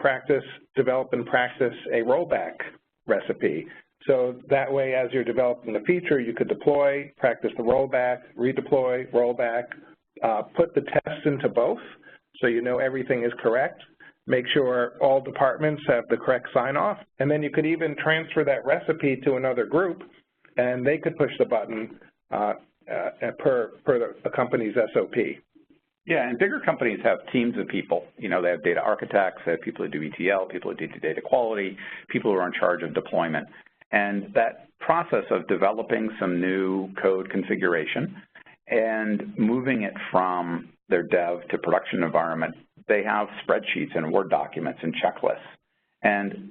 develop and practice a rollback recipe So that way, as you're developing the feature, you could deploy, practice the rollback, redeploy, rollback, put the tests into both so you know everything is correct, make sure all departments have the correct sign-off, and then you could even transfer that recipe to another group, and they could push the button per the company's SOP. Yeah, and bigger companies have teams of people. You know, they have data architects, they have people who do ETL, people who do data quality, people who are in charge of deployment. And that process of developing some new code configuration and moving it from their dev to production environment, they have spreadsheets and Word documents and checklists. And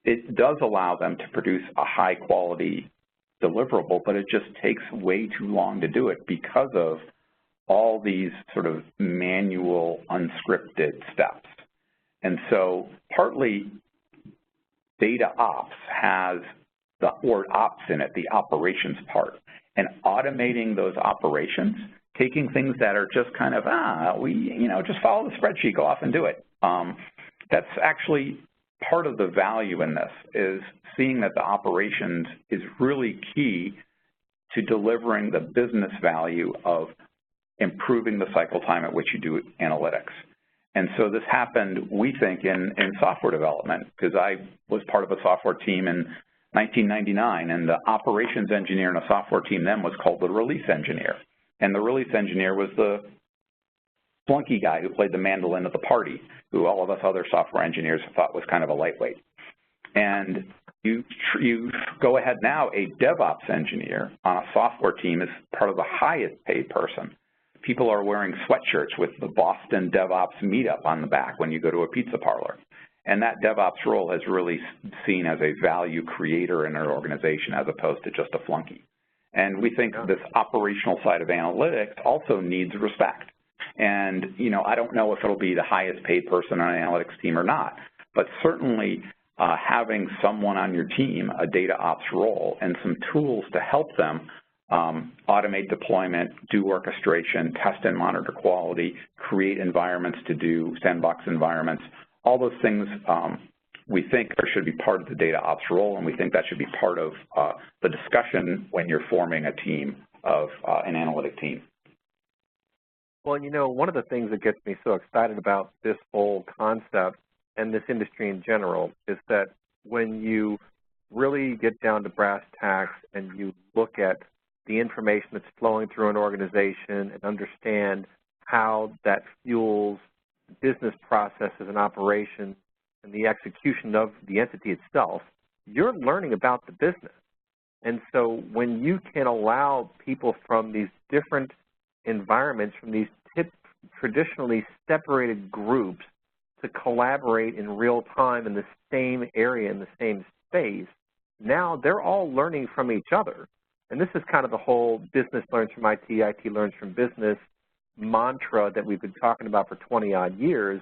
it does allow them to produce a high-quality deliverable, but it just takes way too long to do it because of all these sort of manual, unscripted steps. And so partly data ops has the word ops in it, the operations part, and automating those operations, taking things that are just kind of, just follow the spreadsheet, go off and do it. That's actually part of the value in this, is seeing that the operations is really key to delivering the business value of improving the cycle time at which you do analytics. And so this happened, we think, in software development, because I was part of a software team in 1999, and the operations engineer in a software team then was called the release engineer. And the release engineer was the flunky guy who played the mandolin at the party, who all of us other software engineers thought was kind of a lightweight. And you go ahead now, a DevOps engineer on a software team is part of the highest paid person. People are wearing sweatshirts with the Boston DevOps meetup on the back when you go to a pizza parlor. And that DevOps role is really seen as a value creator in an organization as opposed to just a flunky. And we think this operational side of analytics also needs respect. And, I don't know if it'll be the highest paid person on an analytics team or not, but certainly having someone on your team, a data ops role, and some tools to help them automate deployment, do orchestration, test and monitor quality, create environments to do sandbox environments, all those things we think should be part of the data ops role, and we think that should be part of the discussion when you're forming a team of an analytic team. Well, one of the things that gets me so excited about this whole concept and this industry in general is that when you really get down to brass tacks and you look at the information that's flowing through an organization and understand how that fuels business processes and operations and the execution of the entity itself, you're learning about the business. And so when you can allow people from these different environments, from these traditionally separated groups, to collaborate in real time in the same area, in the same space, now they're all learning from each other. And this is kind of the whole business learns from IT, IT learns from business mantra that we've been talking about for 20-odd years,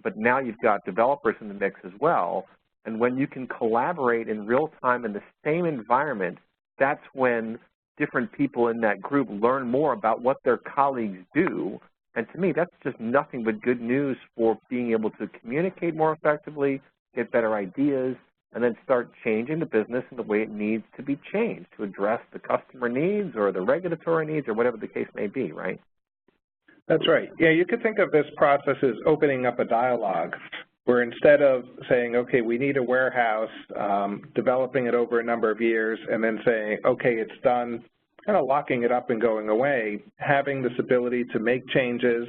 but now you've got developers in the mix as well. And when you can collaborate in real time in the same environment, that's when different people in that group learn more about what their colleagues do. And to me, that's just nothing but good news for being able to communicate more effectively, get better ideas, and then start changing the business in the way it needs to be changed to address the customer needs or the regulatory needs or whatever the case may be, right? That's right. Yeah, you could think of this process as opening up a dialogue where instead of saying, okay, we need a warehouse, developing it over a number of years, and then saying, okay, it's done, kind of locking it up and going away, having this ability to make changes,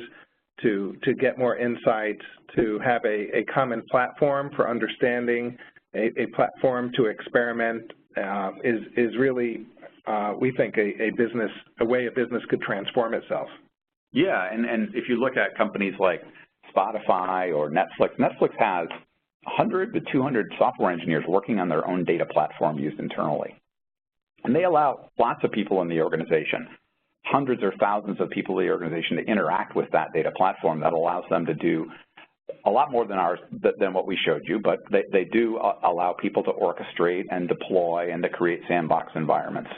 to get more insights, to have a common platform for understanding, a platform to experiment is really, we think, a way a business could transform itself. Yeah, and if you look at companies like Spotify or Netflix, Netflix has 100 to 200 software engineers working on their own data platform used internally. And they allow lots of people in the organization, hundreds or thousands of people in the organization, to interact with that data platform that allows them to do a lot more than what we showed you, but they do allow people to orchestrate and deploy and to create sandbox environments.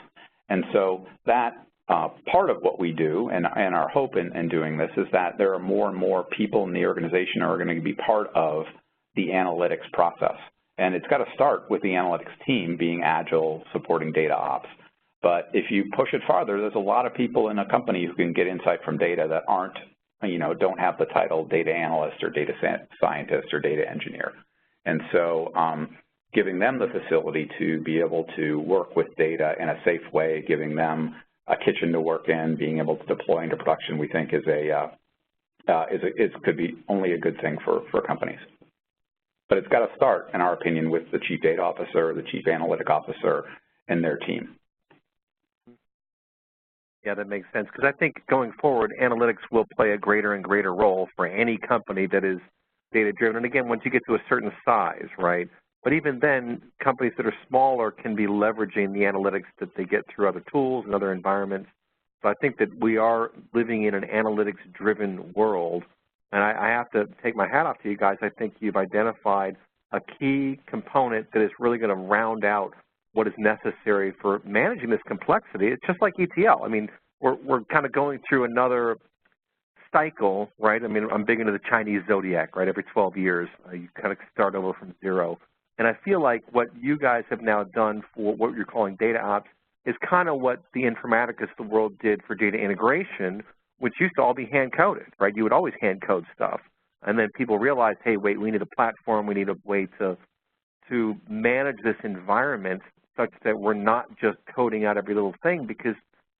And so that part of what we do, and our hope in doing this, is that there are more and more people in the organization who are going to be part of the analytics process. And it's got to start with the analytics team being agile, supporting data ops. But if you push it farther, there's a lot of people in a company who can get insight from data that aren't, don't have the title data analyst or data scientist or data engineer. And so giving them the facility to be able to work with data in a safe way, giving them a kitchen to work in, being able to deploy into production, we think could be only a good thing for companies. But it's got to start, in our opinion, with the chief data officer, the chief analytic officer, and their team. Yeah, that makes sense, because I think going forward, analytics will play a greater and greater role for any company that is data-driven. And again, once you get to a certain size, right? But even then, companies that are smaller can be leveraging the analytics that they get through other tools and other environments. So I think that we are living in an analytics-driven world. And I have to take my hat off to you guys. I think you've identified a key component that is really going to round out what is necessary for managing this complexity. It's just like ETL. I mean, we're kind of going through another cycle, right? I mean, I'm big into the Chinese zodiac, right? Every 12 years, you kind of start over from zero. And I feel like what you guys have now done for what you're calling data ops is kind of what the Informatica of the world did for data integration, which used to all be hand-coded, right? You would always hand-code stuff. And then people realized, hey, wait, we need a platform, we need a way to manage this environment such that we're not just coding out every little thing, because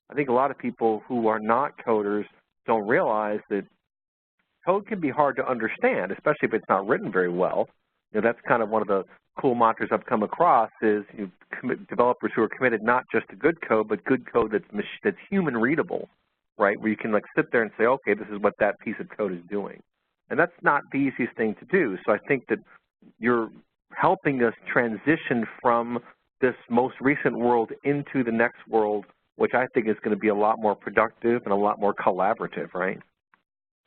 I think a lot of people who are not coders don't realize that code can be hard to understand, especially if it's not written very well. That's kind of one of the cool mantras I've come across is developers who are committed not just to good code, but good code that's human readable, right? Where you can like sit there and say, okay, this is what that piece of code is doing. And that's not the easiest thing to do. So I think that you're helping us transition from this most recent world into the next world, which I think is going to be a lot more productive and a lot more collaborative, right?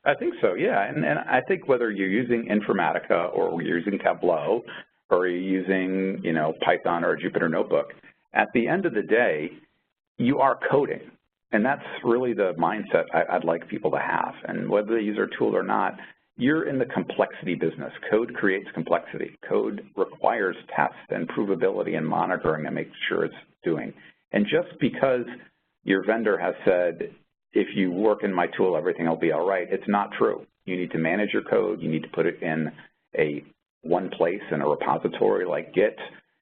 I think so, yeah. And I think whether you're using Informatica or you're using Tableau or you're using, Python or a Jupyter Notebook, at the end of the day, you are coding. And that's really the mindset I'd like people to have. And whether they use our tool or not, you're in the complexity business. Code creates complexity. Code requires test and provability and monitoring and make sure it's doing. And just because your vendor has said, if you work in my tool, everything will be all right, it's not true. You need to manage your code. You need to put it in one place in a repository like Git.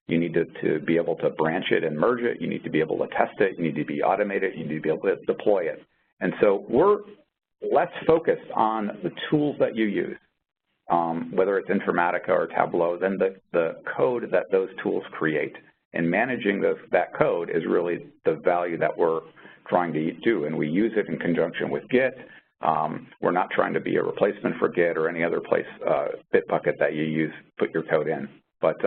You need to be able to branch it and merge it. You need to be able to test it. You need to be automated. You need to be able to deploy it. And so we're less focused on the tools that you use, whether it's Informatica or Tableau, than the code that those tools create. And managing that code is really the value that we're trying to do, and we use it in conjunction with Git. We're not trying to be a replacement for Git or any other place, Bitbucket that you use, put your code in. But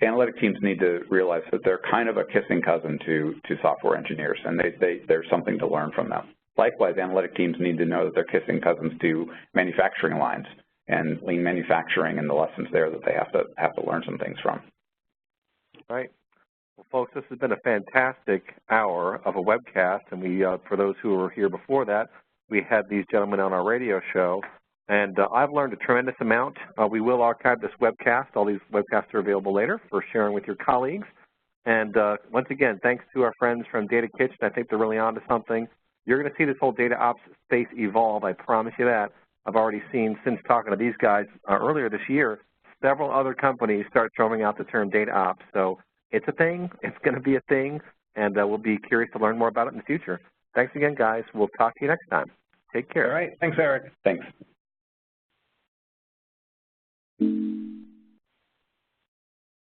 analytic teams need to realize that they're kind of a kissing cousin to software engineers, and there's something to learn from them. Likewise, analytic teams need to know that they're kissing cousins to manufacturing lines and lean manufacturing and the lessons there that they have to learn some things from. All right. Well, folks, this has been a fantastic hour of a webcast, and for those who were here before that, we had these gentlemen on our radio show, and I've learned a tremendous amount. We will archive this webcast. All these webcasts are available later for sharing with your colleagues. And once again, thanks to our friends from DataKitchen. I think they're really onto something. You're going to see this whole data ops space evolve, I promise you that. I've already seen, since talking to these guys earlier this year, several other companies start throwing out the term data ops. So it's a thing, it's going to be a thing, and we'll be curious to learn more about it in the future. Thanks again, guys. We'll talk to you next time. Take care. All right. Thanks, Eric. Thanks.